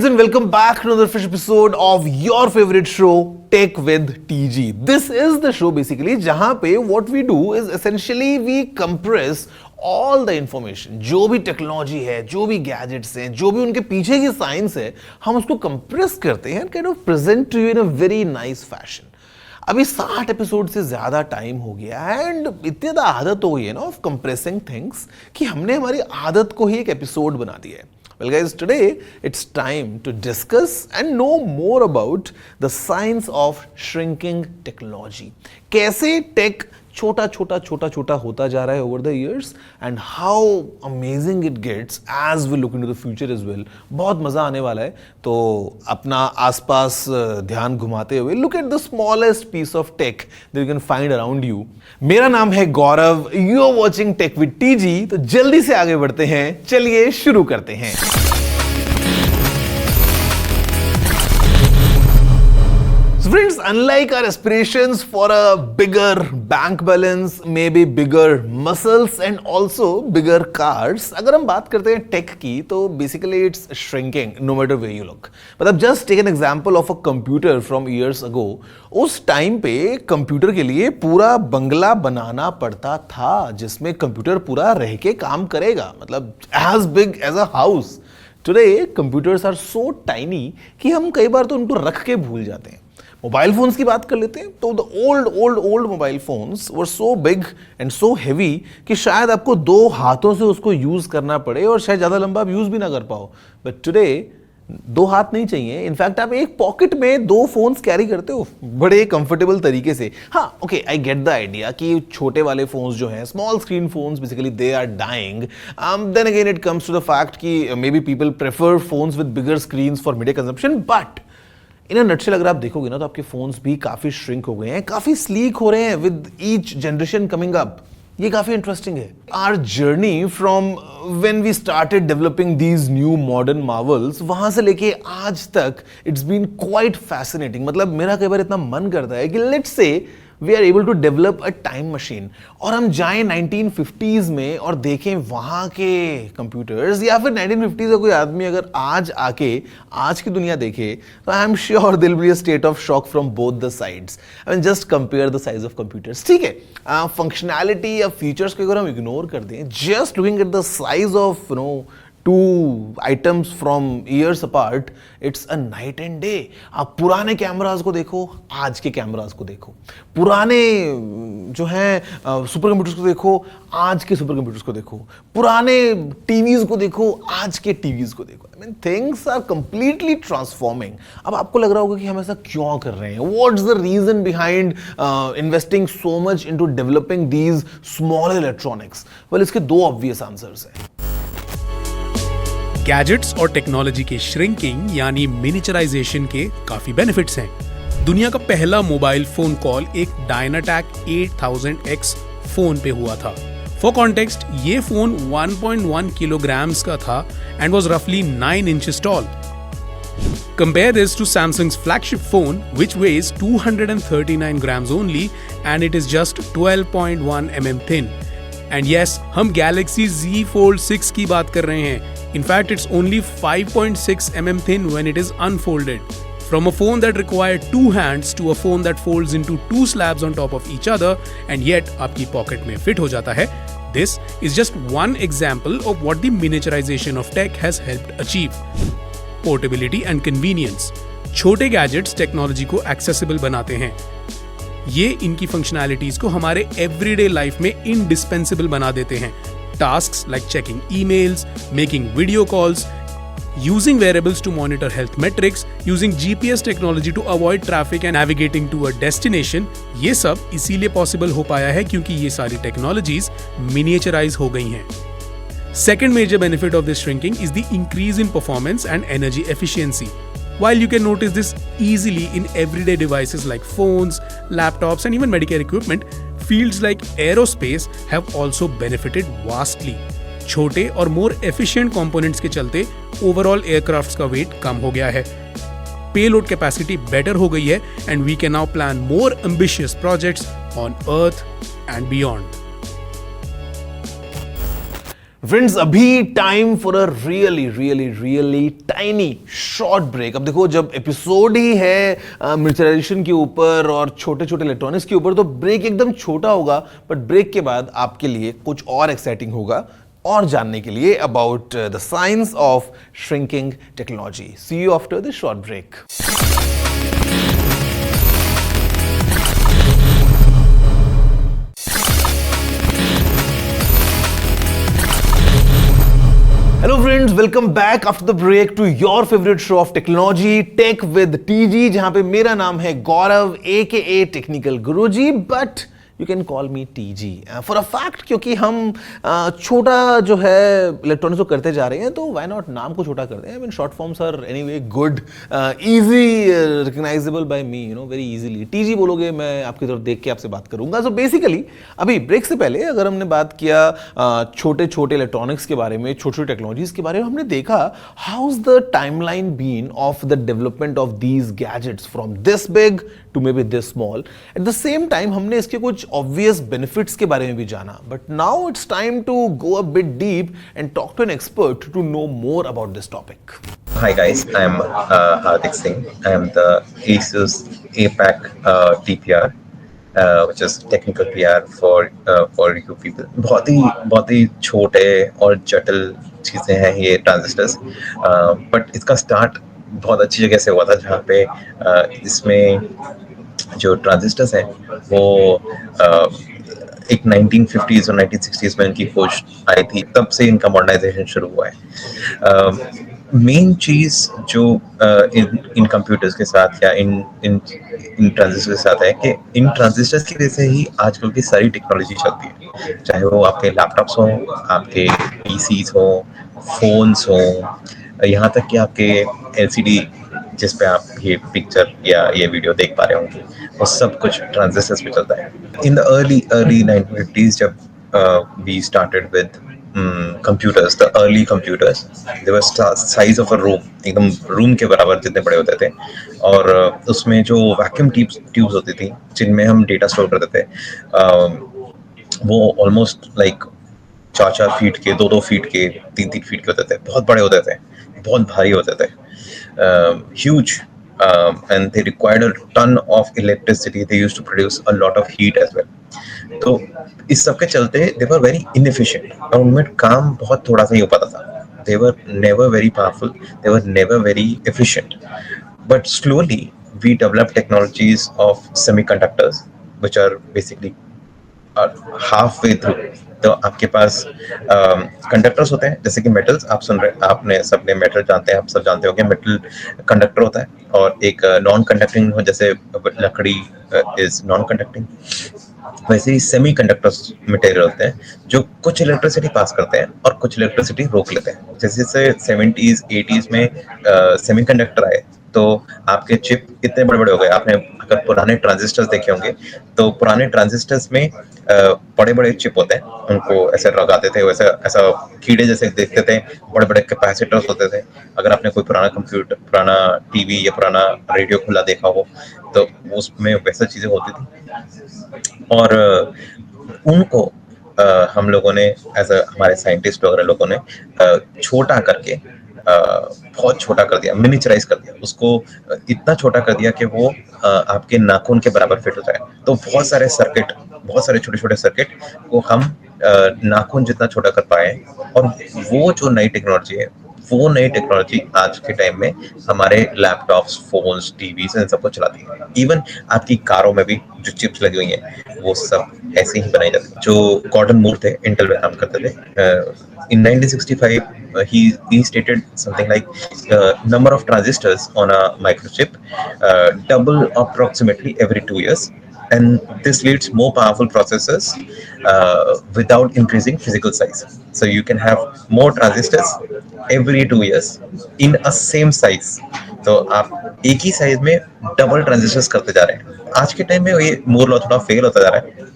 friends, and welcome back to another fresh episode of your favorite show, Tech with TG. This is the show basically जहाँ पे what we do is essentially we compress all the information, जो भी technology है, जो भी gadgets हैं, जो भी उनके पीछे की साइंस है, हम उसको कंप्रेस करते हैं, kind of present to you in a very nice fashion. अभी 60 एपिसोड से ज्यादा टाइम हो गया एंड इतनी ज़्यादा आदत हो गई है ना ऑफ कंप्रेसिंग थिंग्स कि हमने हमारी आदत को ही एक एपिसोड बना दिया है. Well guys, today it's time to discuss and know more about the science of shrinking technology. कैसे टेक छोटा होता जा रहा है over the years and how amazing it gets as we look into the future as well. बहुत मजा आने वाला है, तो अपना आसपास ध्यान घुमाते हुए look at the smallest piece of tech that you can find around you. मेरा नाम है गौरव, you are watching Tech with TG. तो जल्दी से आगे बढ़ते हैं, चलिए शुरू करते हैं. So friends, unlike our aspirations for a bigger bank balance, maybe bigger muscles and also bigger cars, अगर हम बात करते हैं टेक की तो basically it's shrinking no matter where you look. मतलब just take an example of a computer from years ago. उस time पे कंप्यूटर के लिए पूरा बंगला बनाना पड़ता था जिसमें कंप्यूटर पूरा रह के काम करेगा, मतलब as big as a house. Today computers are so tiny कि हम कई बार तो उनको रख के भूल जाते हैं. मोबाइल फोन्स की बात कर लेते हैं तो the old mobile phones were so big and so heavy कि शायद आपको 2 हाथों से उसको यूज करना पड़े और शायद ज्यादा लंबा आप यूज भी ना कर पाओ. बट टुडे 2 हाथ नहीं चाहिए, इनफैक्ट आप एक पॉकेट में 2 फोन्स कैरी करते हो बड़े कंफर्टेबल तरीके से. हाँ okay, I get the idea कि छोटे वाले फोन्स जो हैं, small screen phones, basically they are dying. Then again it comes to the fact कि maybe people prefer phones with bigger screens for media consumption. But in a nutshell अगर आप देखोगे ना तो आपके फोन्स भी काफी श्रिंक हो गए हैं, काफी स्लीक हो रहे हैं with each generation coming up. ये काफी इंटरेस्टिंग है. Our journey from when we started developing these new modern marvels, वहां से लेके आज तक इट्स बीन क्वाइट फैसिनेटिंग. मतलब मेरा कई बार इतना मन करता है कि let's say we are able to develop a time machine और हम जाएं 1950s में और देखें वहाँ के कंप्यूटर्स, या फिर 1950s का कोई आदमी अगर आज आके आज की दुनिया देखे तो आई एम श्योर दिल be a state of shock from both the sides. I mean just compare the size of computers. ठीक है, फंक्शनैलिटी या फीचर्स को अगर हम इग्नोर कर दें, just looking at the size of 2 items from years apart, it's a night and day. आप पुराने कैमरास को देखो, आज के कैमरास को देखो, पुराने जो हैं सुपर कंप्यूटर्स को देखो, आज के सुपर कंप्यूटर्स को देखो, पुराने टीवीज को देखो, आज के टीवीज को देखो. I mean, things are completely transforming. अब आपको लग रहा होगा कि हम ऐसा क्यों कर रहे हैं? What's the reason behind investing so much into developing these small electronics? Well, इसके 2 obvious answers हैं. गैजेट्स और टेक्नोलॉजी के श्रिंकिंग यानी मिनिचराइजेशन के काफी बेनिफिट्स हैं. दुनिया का पहला मोबाइल फोन कॉल एक डायनाटैक 8000X फोन पे हुआ था. फॉर कॉन्टेक्स्ट, ये फोन 1.1 किलोग्राम्स का था एंड वाज रफली 9 inches tall. Compare this to Samsung's flagship phone, which weighs 239 grams only and it is just 12.1 mm thin. And yes, हम Galaxy Z Fold 6 की बात कर रहे हैं. In fact, it's only 5.6 mm thin when it is unfolded. From a phone that required 2 hands to a phone that folds into 2 slabs on top of each other and yet आपकी pocket में fit हो जाता है. This is just one example of what the miniaturization of tech has helped achieve. Portability and convenience. छोटे gadgets technology को accessible बनाते हैं. ये इनकी फंक्शनैलिटीज को हमारे एवरीडे लाइफ में इंडिस्पेंसिबल बना देते हैं. Tasks like checking emails, making video calls, using wearables to monitor health metrics, using GPS technology to avoid traffic and navigating to a destination. ये सब इसीलिए पॉसिबल हो पाया है क्योंकि ये सारी टेक्नोलॉजीज मिनिएचराइज हो गई हैं. Second major benefit of this shrinking is the increase in performance and energy efficiency. While you can notice this easily in everyday devices like phones, laptops, and even Medicare equipment, fields like aerospace have also benefited vastly. छोटे और more efficient components के चलते overall aircrafts का weight कम हो गया है. Payload capacity better हो गई है and we can now plan more ambitious projects on Earth and beyond. Friends अभी time for a really really really tiny short break. अब देखो जब एपिसोड ही है मिनिचराइजेशन के ऊपर और छोटे छोटे इलेक्ट्रॉनिक्स के ऊपर तो ब्रेक एकदम छोटा होगा, बट ब्रेक के बाद आपके लिए कुछ और एक्साइटिंग होगा और जानने के लिए about the science of shrinking technology. See you after the short break. Hello friends, welcome back after the break to your favorite show of technology, Tech with TG, जहां पे मेरा नाम है गौरव aka technical Guruji, but you can call me TG for a fact, क्योंकि हम छोटा जो है इलेक्ट्रॉनिक्स को करते जा रहे हैं तो वाई नॉट नाम को छोटा करते हैं। I mean short forms are anyway good, easy recognisable by me, you know, very easily. TG बोलोगे मैं आपकी तरफ देख के आपसे बात करूंगा। सो बेसिकली अभी ब्रेक से पहले अगर हमने बात किया छोटे छोटे इलेक्ट्रॉनिक्स के बारे में, छोटी छोटी टेक्नोलॉजीज के बारे में, हमने देखा how is the timeline been of the development of these gadgets from this big to maybe this small. At the same time हमने इसके कुछ obvious benefits के बारे में भी जाना, but now it's time to go a bit deep and talk to an expert to know more about this topic. Hi guys, I'm Hardik Singh. I'm the ASUS APAC TPR, which is technical PR for you people. बहुत ही छोटे और जटिल चीजें हैं ये transistors, but इसका start बहुत अच्छी जगह से हुआ था, जहाँ पे इसमें जो ट्रांजिस्टर्स हैं वो एक 1950s और 1960s में इनकी खोज आई थी, तब से इनका मॉडर्नाइजेशन शुरू हुआ है। मेन चीज़ जो इन कंप्यूटर्स के साथ या इन ट्रांजिस्टर्स के साथ है कि इन ट्रांजिस्टर्स की वजह से ही आजकल की सारी टेक्नोलॉजी चलती है, चाहे वो आपके लैपटॉप्स हों, आपके पीसीज हों, फोन्स हों, यहाँ तक कि आपके LCD जिस पे आप ये पिक्चर या ये वीडियो देख पा रहे होंगे, वो सब कुछ ट्रांजिस्टर्स पे चलता है। इन द अर्ली 1950s जब we started with computers, the early computers, they were size of a room, एकदम रूम के बराबर जितने बड़े होते थे, और उसमें जो वैक्यूम ट्यूब्स होती थी जिनमें हम डेटा स्टोर करते थे, वो ऑलमोस्ट लाइक 4-4 फीट के, 2-2 फीट के, 3-3 फीट के होते थे, बहुत बड़े होते थे, बहुत भारी होते थे, huge, and they required a ton of electricity. They used to produce a lot of heat as well. तो इस सब के चलते they were very inefficient, और उनमें काम बहुत थोड़ा सा ही हो पाता था. They were never very powerful. They were never very efficient. But slowly we developed technologies of semiconductors, which are basically halfway through. तो आपके पास कंडक्टर्स होते हैं, जैसे कि मेटल्स, आप सुन रहे, आपने सबने मेटल जानते हैं, आप सब जानते होंगे मेटल कंडक्टर होता है, और एक नॉन कंडक्टिंग, जैसे लकड़ी इज नॉन कंडक्टिंग, वैसे ही सेमी कंडक्टर्स मटेरियल होते हैं जो कुछ इलेक्ट्रिसिटी पास करते हैं और कुछ इलेक्ट्रिसिटी रोक लेते हैं। जैसे 70s 80s में सेमी कंडक्टर आए तो आपके चिप इतने बड़े बड़े हो गए। आपने अगर पुराने ट्रांजिस्टर्स देखे होंगे तो पुराने ट्रांजिस्टर्स में बड़े बड़े चिप होते हैं, उनको ऐसे लगाते थे, वैसे ऐसा कीड़े जैसे देखते थे, बड़े बड़े कैपेसिटर्स होते थे। अगर आपने कोई पुराना कंप्यूटर, पुराना टीवी या पुराना रेडियो खुला देखा हो तो उसमें वैसा चीजें होती थी, और उनको हम लोगों ने हमारे साइंटिस्ट वगैरह लोगों ने छोटा करके बहुत छोटा कर दिया, मिनिचराइज कर दिया, उसको इतना छोटा कर दिया कि वो आपके नाखून के बराबर फिट होता है। तो बहुत सारे सर्किट, बहुत सारे छोटे छोटे सर्किट को हम नाखून जितना छोटा कर पाए, और वो जो नई टेक्नोलॉजी है, वो नई टेक्नोलॉजी आज के टाइम में हमारे लैपटॉप्स, फोन्स, टीवीज इन सबको चलाती है। इवन आपकी कारों में भी जो चिप्स लगी हुई हैं वो सब ऐसे ही बनाई जाती है। जो गॉर्डन मूर थे, इंटेल में काम करते थे, in 1965 he stated something like number of transistors on a microchip double approximately every 2 years, and this leads more powerful processors without increasing physical size. So you can have more transistors every 2 years in a same size. तो आप एक ही size में double transistors करते जा रहे हैं। आज के टाइम में ये मूर लॉ थोड़ा फेल होता जा रहा है,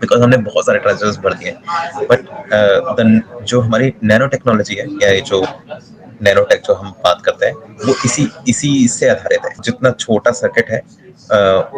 बिकॉज हमने बहुत सारे ट्रांजिस्टर्स भर दिए हैं। बट जो हमारी नैनो टेक्नोलॉजी है, या जो नैनोटेक जो हम बात करते हैं वो इसी से आधारित है। जितना छोटा सर्किट है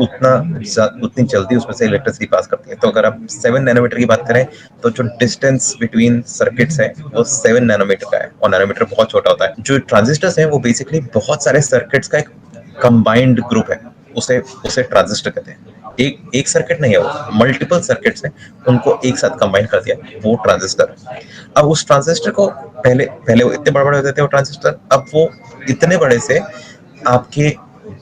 उतनी जल्दी उसमें से इलेक्ट्रिसिटी पास करती है। तो अगर आप 7 नैनोमीटर की बात करें तो जो डिस्टेंस बिटवीन सर्किट्स है वो 7 नैनोमीटर का है, और नैनोमीटर बहुत छोटा होता है। जो ट्रांजिस्टर्स हैं वो बेसिकली बहुत सारे सर्किट्स का एक कंबाइंड ग्रुप है, उसे ट्रांजिस्टर कहते हैं। एक सर्किट नहीं है, वो मल्टीपल सर्किट्स हैं, उनको एक साथ कंबाइन कर दिया, वो ट्रांजिस्टर है। अब उस ट्रांजिस्टर को पहले वो इतने बड़े बड़े होते थे वो ट्रांजिस्टर, अब वो इतने बड़े से आपके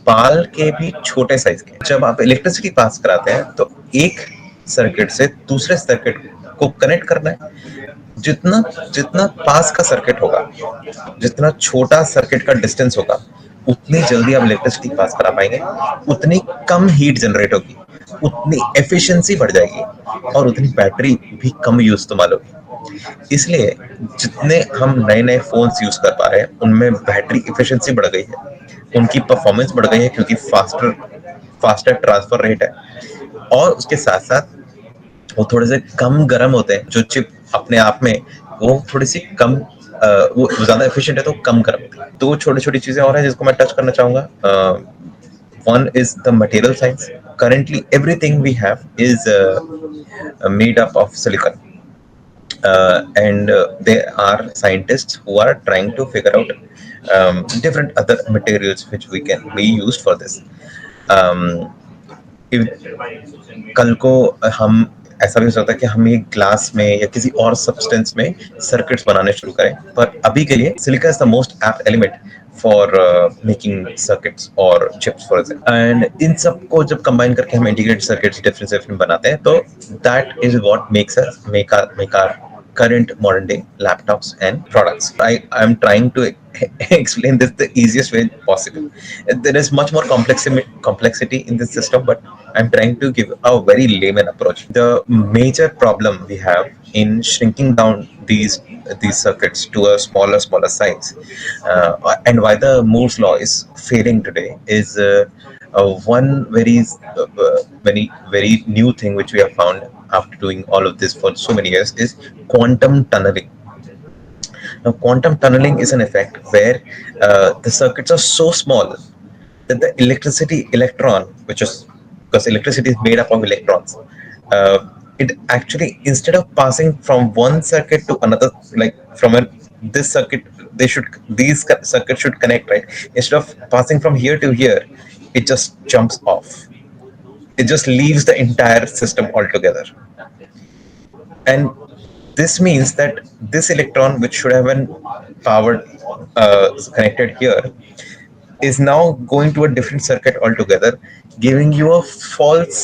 बाल के भी छोटे साइज के। जब आप इलेक्ट्रिसिटी पास कराते हैं तो एक सर्किट से दूसरे सर्किट को कनेक्ट करना है। जितना जितना पास का सर्किट होगा, जितना छोटा सर्किट का डिस्टेंस होगा, उतनी जल्दी आप इलेक्ट्रिसिटी पास करा पाएंगे, उतनी कम हीट जनरेट होगी, उतनी एफिशिएंसी बढ़ जाएगी, और उतनी बैटरी भी कम यूज इस्तेमाल होगी। इसलिए जितने हम नए नए फोन्स यूज कर पा रहे हैं उनमें बैटरी एफिशिएंसी बढ़ गई है, उनकी परफॉर्मेंस बढ़ गई है, क्योंकि फास्टर ट्रांसफर रेट है, और उसके साथ साथ वो थोड़े से कम गर्म होते हैं। जो चिप अपने आप में वो थोड़ी सी कम वो ज्यादा एफिशिएंट है तो कम गर्म होती है। तो छोटी छोटी चीजें और हैं जिसको मैं टच करना चाहूंगा। One is the material science. currently everything we have is made up of silicon, and there are scientists who are trying to figure out different other materials which we can be used for this. कल को हम ऐसा भी हो सकता है कि हम एक ग्लास में या किसी और सब्सटेंस में सर्किट्स बनाने शुरू करें, पर अभी के लिए silicon is the most apt element for making circuits और चिप्स फॉर एग्जाम्पल। एंड इन सब को जब कंबाइन करके हम इंटीग्रेटेड सर्किट्स डिफरेंट बनाते हैं, तो that is what makes us make our current modern day laptops and products. I am trying to explain this the easiest way possible. There is much more complexity in this system, but I'm trying to give a very layman approach. The major problem we have in shrinking down these circuits to a smaller size, and why the Moore's law is failing today, is one very new thing which we have found after doing all of this for so many years is quantum tunneling. Now, quantum tunneling is an effect where the circuits are so small that the electron, because electricity is made up of electrons, it actually, instead of passing from one circuit to another, like this circuit, these circuits should connect, right? Instead of passing from here to here, it just jumps off. It just leaves the entire system altogether. And this means that this electron, which should have been powered, connected here, is now going to a different circuit altogether, giving you a false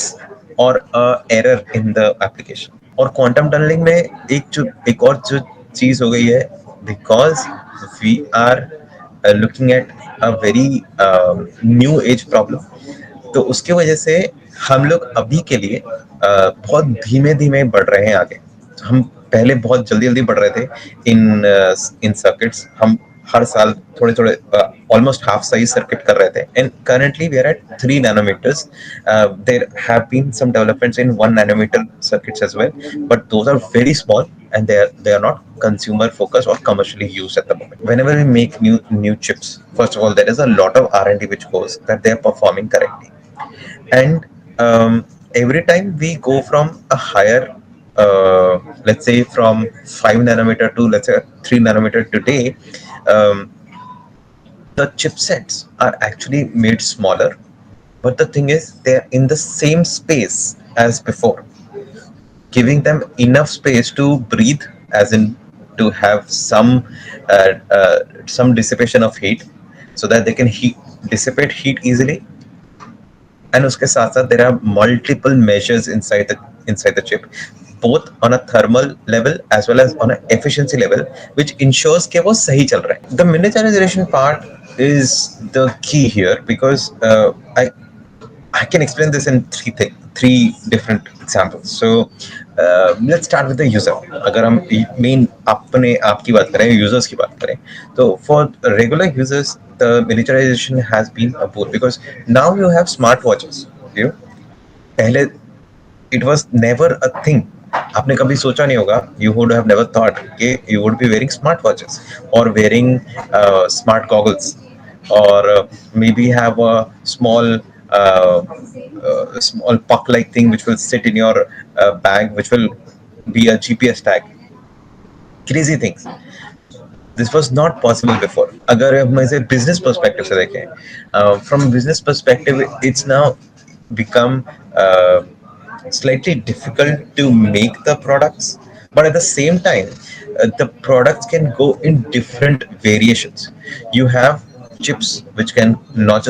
or a error in the application. और quantum tunneling में एक और जो चीज हो गई है, because we are looking at a very new age problem, तो उसकी वजह से हम लोग अभी के लिए बहुत धीमे बढ़ रहे हैं आगे। हम पहले बहुत जल्दी बढ़ रहे थे इन सर्किट्स। हम हर साल थोड़े ऑलमोस्ट हाफ साइज सर्किट कर रहे थे, and currently we are at 3 nanometers. There have been some developments in 1 nanometer circuits as well, but those are very small and they are not consumer focused or commercially used at the moment. Whenever we make new chips, first of all, there is a lot of R&D which goes that they are performing correctly, and every time we go from a higher, let's say from 5 nanometer to, let's say, 3 nanometer today, the chipsets are actually made smaller, but the thing is they're in the same space as before, giving them enough space to breathe, as in to have some dissipation of heat, so that they can dissipate heat easily. And uske saath saath there are multiple measures inside the chip, both on a thermal level as well as on an efficiency level, which ensures कि वो सही चल रहा है. The miniaturization part is the key here, because I can explain this in three different examples. So let's start with the user. अगर हम main आपकी बात करें, users की बात करें, तो for regular users the miniaturization has been a boon, because now you have smartwatches. पहले it was never a thing आपने कभी सोचा नहीं होगा, you would have never thought कि you would be wearing smart watches or wearing smart goggles or maybe have a small puck like thing which will sit in your bag, which will be a GPS tag. Crazy things. This was not possible before. अगर हम इसे business perspective से देखें, from business perspective, it's now become slightly difficult to make the products, but at the same time, the products can go in different variations. You have chips which are not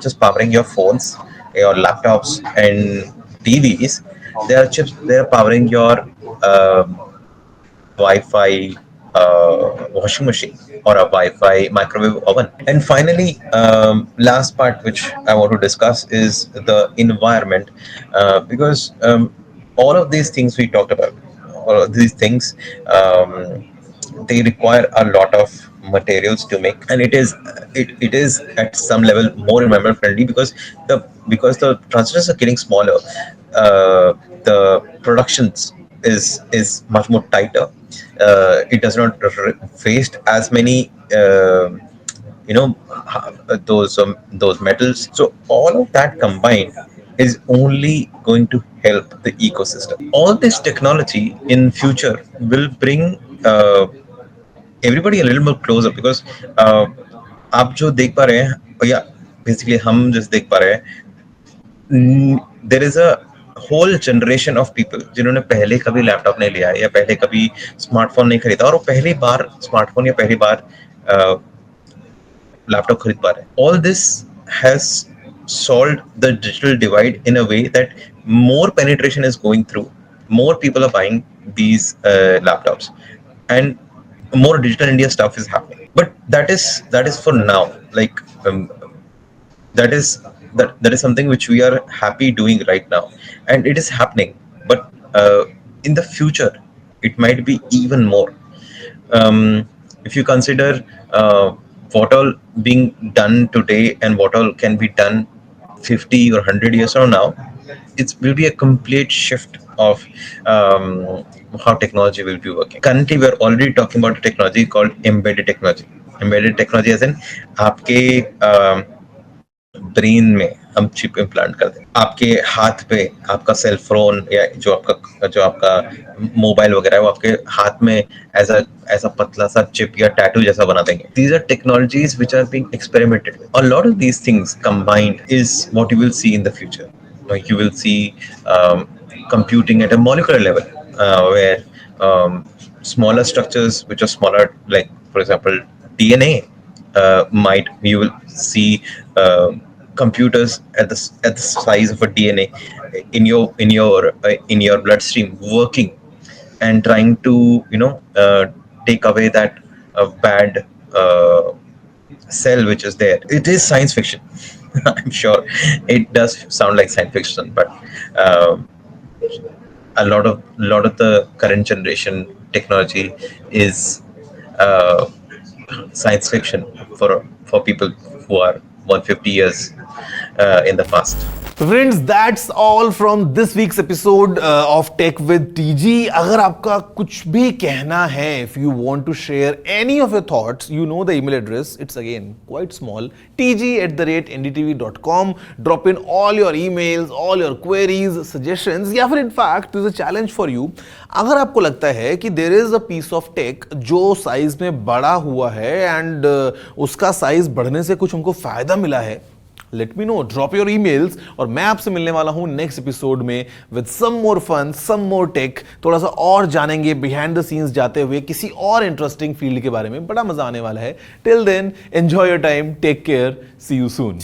just powering your phones, your laptops, and TVs. There are chips. They are powering your Wi-Fi washing machine or a Wi-Fi microwave oven. And finally, last part which I want to discuss is the environment, because all of these things we talked about, all of these things, they require a lot of materials to make, and it is at some level more environment friendly because the transistors are getting smaller. The productions is much more tighter. It does not waste as many those metals. So all of that combined is only going to help the ecosystem. All this technology in future will bring everybody a little more closer, because आप जो देख पा रहे हैं, या basically हम just देख पा रहे हैं, there is a whole generation of people जिन्होंने पहले कभी लैपटॉप नहीं लिया है या पहले कभी स्मार्टफोन नहीं खरीदा, और वो पहली बार स्मार्टफोन या पहली बार लैपटॉप खरीद पा रहे हैं. All this has solved the digital divide in a way that more penetration is going through, more people are buying these laptops, and more digital India stuff is happening. But that is for now. Like that is something which we are happy doing right now, and it is happening. But in the future, it might be even more. If you consider what all being done today and what all can be done 50 or 100 years from now, it will be a complete shift of how technology will be working. Currently, we are already talking about a technology called embedded technology. Embedded technology as in आपके brain में हम chip implant करते हैं, आपके हाथ पे आपका cell phone या जो आपका मोबाइल वगैरह है वो आपके हाथ में ऐसा पतला सा चिप या टैटू जैसा बना देंगे. These are technologies which are being experimented with. A lot of these things combined is what you will see in the future. Like you will see computing at a molecular level, where smaller structures which are smaller, like for example DNA, you will see computers at the size of a DNA in your bloodstream working and trying to take away that bad cell which is there. It is science fiction. I'm sure it does sound like science fiction, but a lot of the current generation technology is science fiction for people who are 150 years in the past. So friends, that's all from this week's episode of Tech with TG. अगर आपका कुछ भी कहना है, if you want to share any of your thoughts, you know the email address. It's again quite small, tg@ndtv.com. Drop in all your emails, all your queries, suggestions, या फिर in fact there's a challenge for you. अगर आपको लगता है कि there is a piece of tech जो size में बड़ा हुआ है and उसका साइज बढ़ने से कुछ हमको फायदा मिला है, let me know, drop your emails, और मैं आपसे मिलने वाला हूं नेक्स्ट एपिसोड में with some more fun, some more tech. थोड़ा सा और जानेंगे बिहाइंड द सीन्स जाते हुए किसी और इंटरेस्टिंग फील्ड के बारे में. बड़ा मजा आने वाला है. Till then, enjoy your time, take care, see you soon.